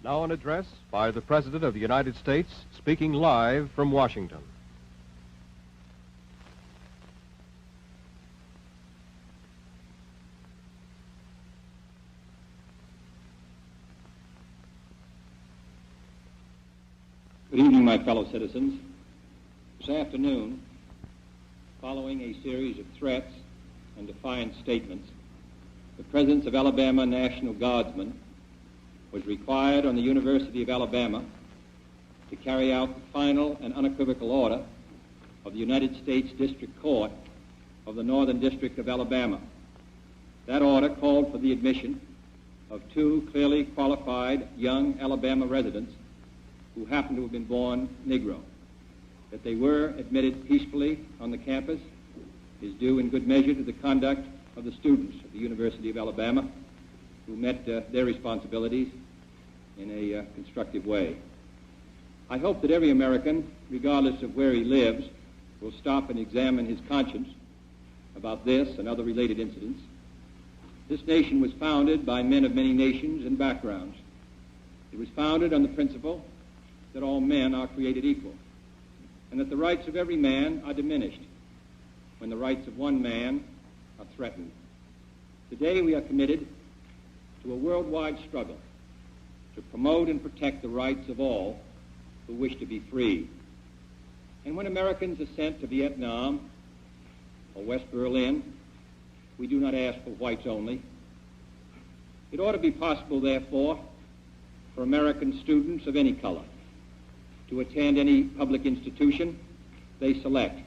Now an address by the President of the United States, speaking live from Washington. Good evening, my fellow citizens. This afternoon, following a series of threats and defiant statements, the presence of Alabama National Guardsmen was required on the University of Alabama to carry out the final and unequivocal order of the United States District Court of the Northern District of Alabama. That order called for the admission of two clearly qualified young Alabama residents who happened to have been born Negro. That they were admitted peacefully on the campus is due in good measure to the conduct of the students of the University of Alabama who met their responsibilities in a constructive way. I hope that every American, regardless of where he lives, will stop and examine his conscience about this and other related incidents. This nation was founded by men of many nations and backgrounds. It was founded on the principle that all men are created equal, and that the rights of every man are diminished when the rights of one man are threatened. Today we are committed to a worldwide struggle to promote and protect the rights of all who wish to be free. And when Americans are sent to Vietnam or West Berlin, we do not ask for whites only. It ought to be possible, therefore, for American students of any color to attend any public institution they select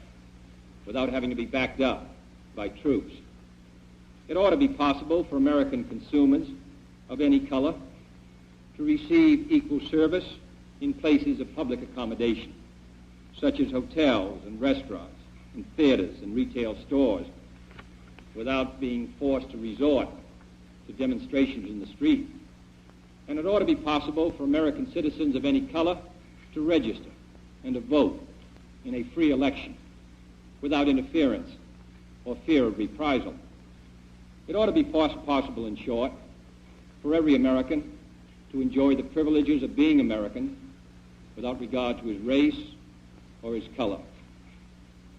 without having to be backed up by troops. It ought to be possible for American consumers of any color to receive equal service in places of public accommodation, such as hotels and restaurants and theaters and retail stores, without being forced to resort to demonstrations in the street. And it ought to be possible for American citizens of any color to register and to vote in a free election without interference or fear of reprisal. It ought to be possible, in short, for every American to enjoy the privileges of being American without regard to his race or his color.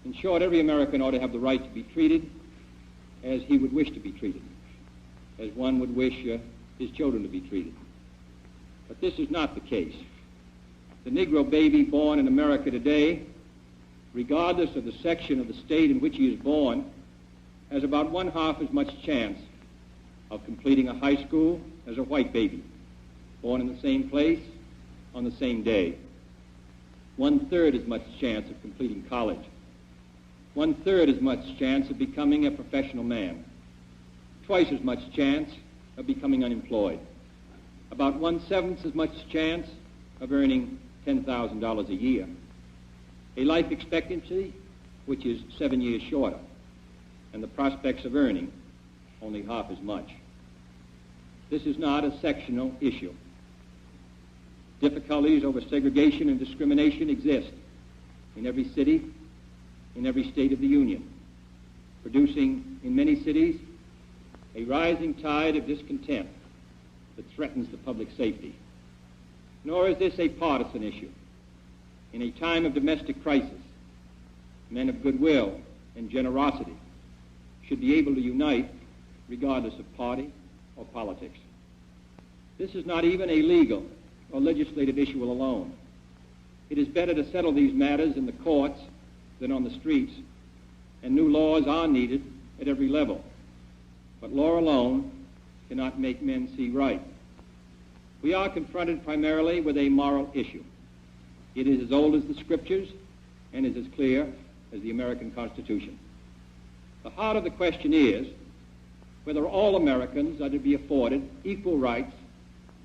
In short, every American ought to have the right to be treated as he would wish to be treated, as one would wish his children to be treated. But this is not the case. The Negro baby born in America today, regardless of the section of the state in which he is born, has about one-half as much chance of completing a high school as a white baby, born in the same place on the same day. One-third as much chance of completing college. One-third as much chance of becoming a professional man. Twice as much chance of becoming unemployed. About 1/7 as much chance of earning $10,000 a year. A life expectancy which is 7 years shorter, and the prospects of earning only half as much. This is not a sectional issue. Difficulties over segregation and discrimination exist in every city, in every state of the Union, producing in many cities a rising tide of discontent that threatens the public safety. Nor is this a partisan issue. In a time of domestic crisis, men of goodwill and generosity should be able to unite regardless of party or politics. This is not even a legal or legislative issue alone. It is better to settle these matters in the courts than on the streets, and new laws are needed at every level. But law alone cannot make men see right. We are confronted primarily with a moral issue. It is as old as the Scriptures and is as clear as the American Constitution. The heart of the question is whether all Americans are to be afforded equal rights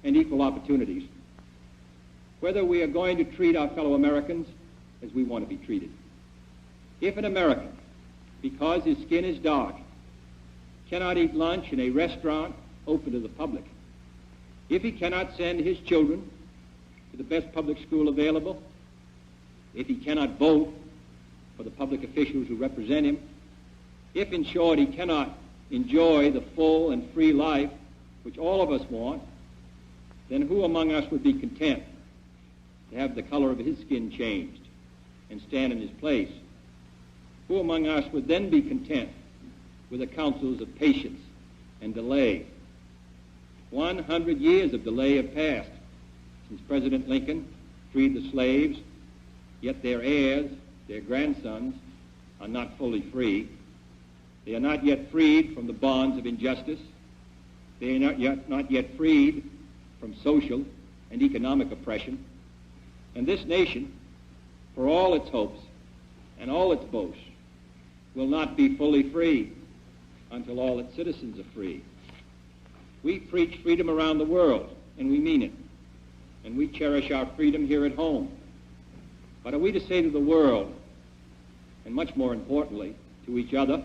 and equal opportunities, whether we are going to treat our fellow Americans as we want to be treated. If an American, because his skin is dark, cannot eat lunch in a restaurant open to the public, if he cannot send his children to the best public school available, if he cannot vote for the public officials who represent him, if, in short, he cannot enjoy the full and free life which all of us want, then who among us would be content to have the color of his skin changed and stand in his place? Who among us would then be content with the counsels of patience and delay? 100 years of delay have passed since President Lincoln freed the slaves, yet their heirs, their grandsons, are not fully free. They are not yet freed from the bonds of injustice. They are not yet freed from social and economic oppression. And this nation, for all its hopes and all its boasts, will not be fully free until all its citizens are free. We preach freedom around the world, and we mean it. And we cherish our freedom here at home. But are we to say to the world, and much more importantly, to each other,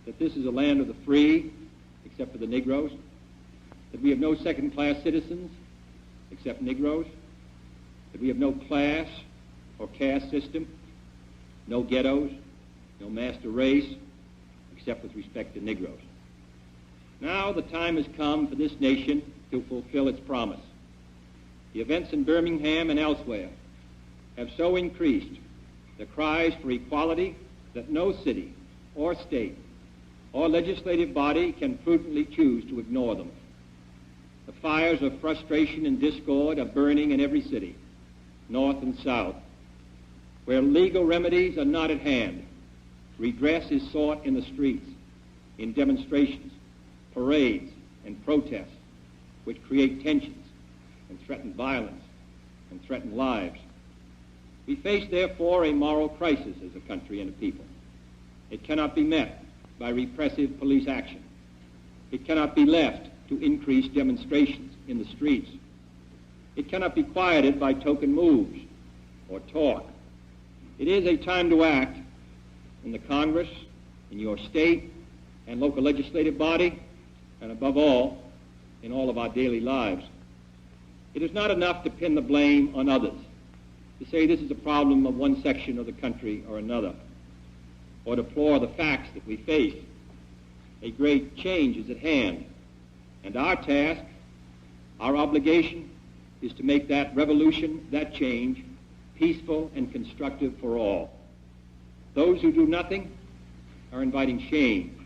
that this is a land of the free, except for the Negroes, that we have no second-class citizens, except Negroes, that we have no class or caste system, no ghettos, no master race, except with respect to Negroes? Now the time has come for this nation to fulfill its promise. The events in Birmingham and elsewhere have so increased the cries for equality that no city or state or legislative body can prudently choose to ignore them. The fires of frustration and discord are burning in every city, north and south. Where legal remedies are not at hand, redress is sought in the streets, in demonstrations, parades, and protests, which create tensions and threaten violence and threaten lives. We face, therefore, a moral crisis as a country and a people. It cannot be met by repressive police action. It cannot be left to increase demonstrations in the streets. It cannot be quieted by token moves or talk. It is a time to act in the Congress, in your state and local legislative body, and above all, in all of our daily lives. It is not enough to pin the blame on others, to say this is a problem of one section of the country or another, or deplore the facts that we face. A great change is at hand, and our task, our obligation, is to make that revolution, that change, peaceful and constructive for all. Those who do nothing are inviting shame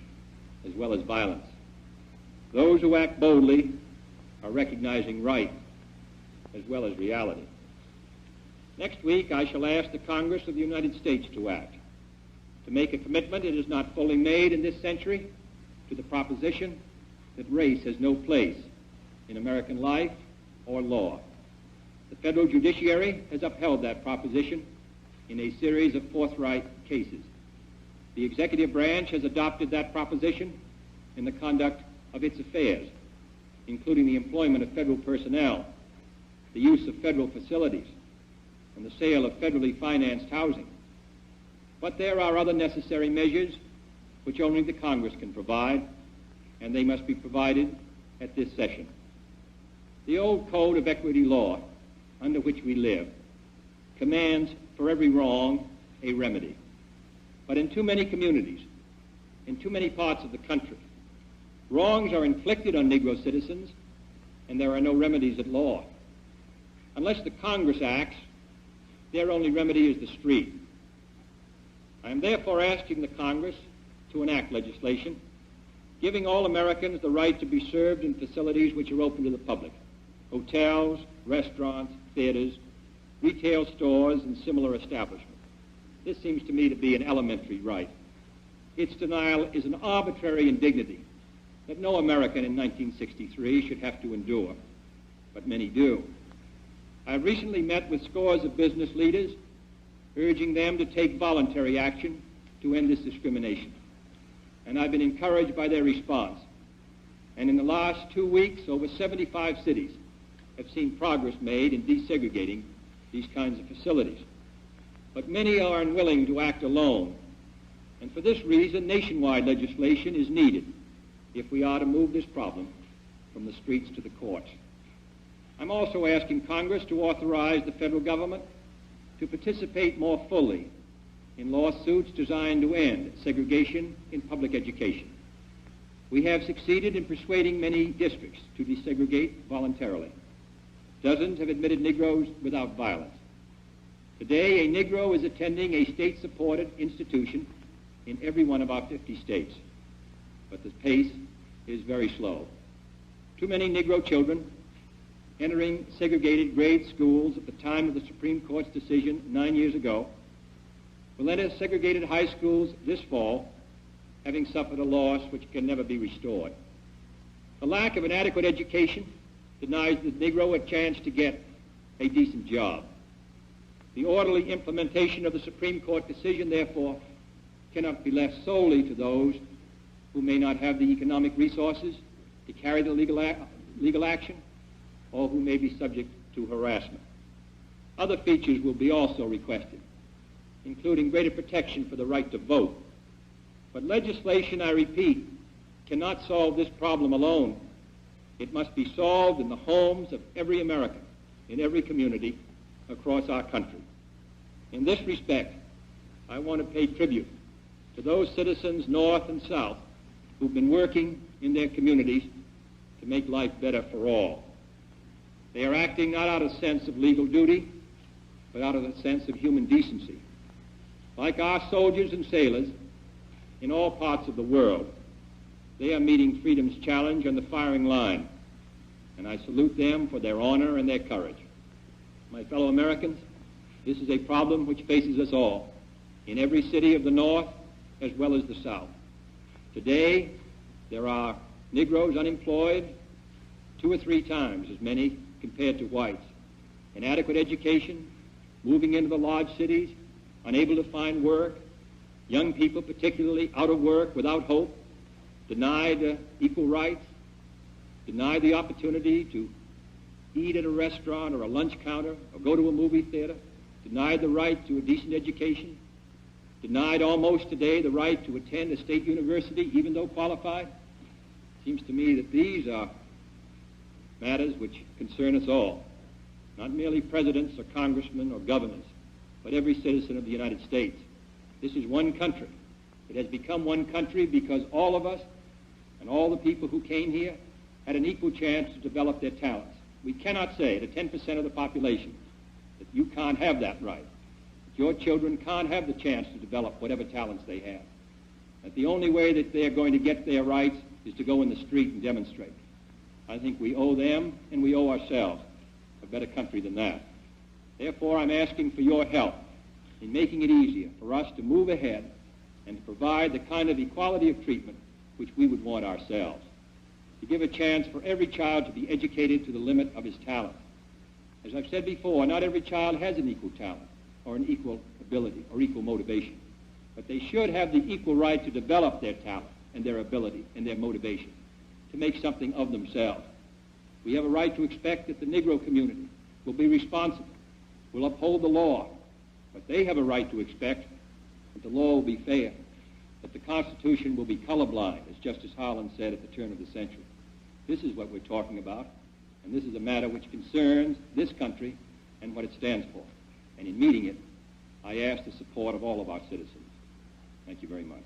as well as violence. Those who act boldly are recognizing right as well as reality. Next week, I shall ask the Congress of the United States to act, to make a commitment it is not fully made in this century to the proposition that race has no place in American life or law. The federal judiciary has upheld that proposition in a series of forthright cases. The executive branch has adopted that proposition in the conduct of its affairs, including the employment of federal personnel, the use of federal facilities, and the sale of federally financed housing. But there are other necessary measures which only the Congress can provide, and they must be provided at this session. The old code of equity law under which we live commands for every wrong a remedy. But in too many communities, in too many parts of the country, wrongs are inflicted on Negro citizens, and there are no remedies at law. Unless the Congress acts, their only remedy is the street. I am therefore asking the Congress to enact legislation giving all Americans the right to be served in facilities which are open to the public: hotels, restaurants, theaters, retail stores, and similar establishments. This seems to me to be an elementary right. Its denial is an arbitrary indignity that no American in 1963 should have to endure, but many do. I have recently met with scores of business leaders, urging them to take voluntary action to end this discrimination. And I've been encouraged by their response. And in the last 2 weeks, over 75 cities have seen progress made in desegregating these kinds of facilities. But many are unwilling to act alone. And for this reason, nationwide legislation is needed if we are to move this problem from the streets to the courts. I'm also asking Congress to authorize the federal government to participate more fully in lawsuits designed to end segregation in public education. We have succeeded in persuading many districts to desegregate voluntarily. Dozens have admitted Negroes without violence. Today, a Negro is attending a state-supported institution in every one of our 50 states, but the pace is very slow. Too many Negro children entering segregated grade schools at the time of the Supreme Court's decision 9 years ago will enter segregated high schools this fall, having suffered a loss which can never be restored. The lack of an adequate education denies the Negro a chance to get a decent job. The orderly implementation of the Supreme Court decision, therefore, cannot be left solely to those who may not have the economic resources to carry the legal action, or who may be subject to harassment. Other features will be also requested, including greater protection for the right to vote. But legislation, I repeat, cannot solve this problem alone. It must be solved in the homes of every American, in every community across our country. In this respect, I want to pay tribute to those citizens north and south who've been working in their communities to make life better for all. They are acting not out of a sense of legal duty, but out of a sense of human decency. Like our soldiers and sailors in all parts of the world, they are meeting freedom's challenge on the firing line, and I salute them for their honor and their courage. My fellow Americans, this is a problem which faces us all, in every city of the North as well as the South. Today, there are Negroes unemployed 2 or 3 times as many compared to whites. Inadequate education, moving into the large cities, unable to find work, young people particularly out of work, without hope, denied equal rights, denied the opportunity to eat at a restaurant or a lunch counter or go to a movie theater, denied the right to a decent education, denied almost today the right to attend a state university even though qualified. It seems to me that these are matters which concern us all, not merely presidents or congressmen or governors, but every citizen of the United States. This is one country. It has become one country because all of us and all the people who came here had an equal chance to develop their talents. We cannot say to 10% of the population that you can't have that right, that your children can't have the chance to develop whatever talents they have, that the only way that they're going to get their rights is to go in the street and demonstrate. I think we owe them and we owe ourselves a better country than that. Therefore, I'm asking for your help in making it easier for us to move ahead and to provide the kind of equality of treatment which we would want ourselves, to give a chance for every child to be educated to the limit of his talent. As I've said before, not every child has an equal talent or an equal ability or equal motivation, but they should have the equal right to develop their talent and their ability and their motivation, to make something of themselves. We have a right to expect that the Negro community will be responsible, will uphold the law, but they have a right to expect that the law will be fair, that the Constitution will be colorblind, as Justice Harlan said at the turn of the century. This is what we're talking about, and this is a matter which concerns this country and what it stands for. And in meeting it, I ask the support of all of our citizens. Thank you very much.